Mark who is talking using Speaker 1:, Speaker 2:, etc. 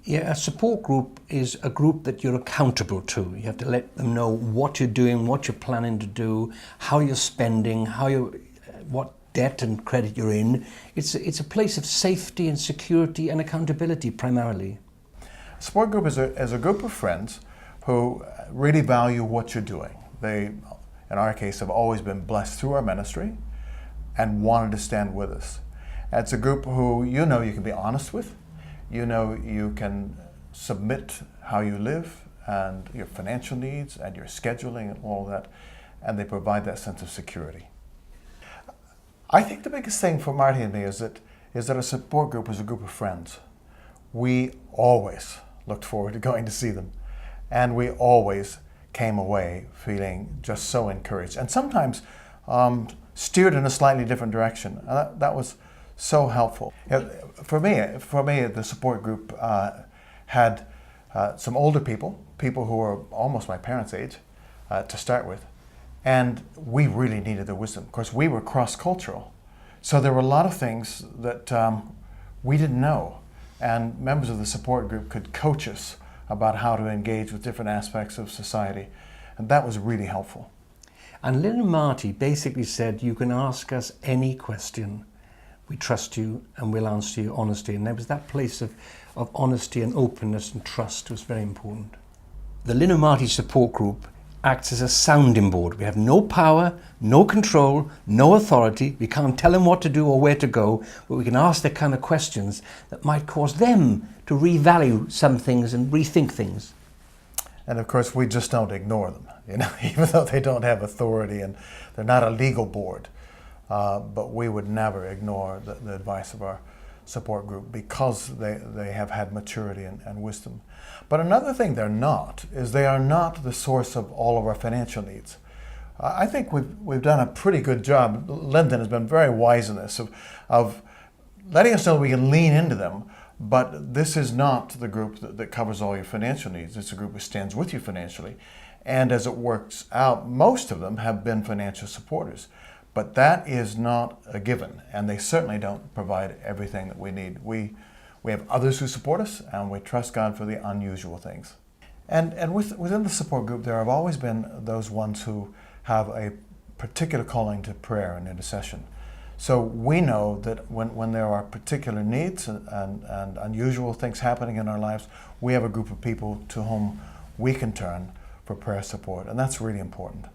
Speaker 1: Yeah, a support group is a group that you're accountable to. You have to let them know what you're doing, what you're planning to do, how you're spending, what debt and credit you're in. It's a place of safety and security and accountability primarily.
Speaker 2: A support group is a group of friends who really value what you're doing. They, in our case, have always been blessed through our ministry and wanted to stand with us. It's a group who you know you can be honest with. You know you can submit how you live and your financial needs and your scheduling and all that, and they provide that sense of security. I think the biggest thing for Marty and me is that a support group is a group of friends. We always looked forward to going to see them, and we always came away feeling just so encouraged, and sometimes steered in a slightly different direction. That was so helpful. For me, the support group had some older people who were almost my parents' age to start with, and we really needed their wisdom. Of course, we were cross-cultural, so there were a lot of things that we didn't know, and members of the support group could coach us about how to engage with different aspects of society, and that was really helpful.
Speaker 1: And Lynn and Marty basically said, you can ask us any question. We trust you and we'll answer you honestly. And there was that place of honesty and openness and trust was very important. The Lynn and Marty support group acts as a sounding board. We have no power, no control, no authority. We can't tell them what to do or where to go, but we can ask the kind of questions that might cause them to revalue some things and rethink things.
Speaker 2: And of course, we just don't ignore them, even though they don't have authority and they're not a legal board. But we would never ignore the advice of our support group because they have had maturity and wisdom. But another thing they're not is they are not the source of all of our financial needs. I think we've done a pretty good job. Lyndon has been very wise in this of letting us know we can lean into them, but this is not the group that covers all your financial needs. It's a group that stands with you financially. And as it works out, most of them have been financial supporters. But that is not a given, and they certainly don't provide everything that we need. We have others who support us, and we trust God for the unusual things. And within the support group, there have always been those ones who have a particular calling to prayer and intercession. So we know that when there are particular needs and unusual things happening in our lives, we have a group of people to whom we can turn for prayer support, and that's really important.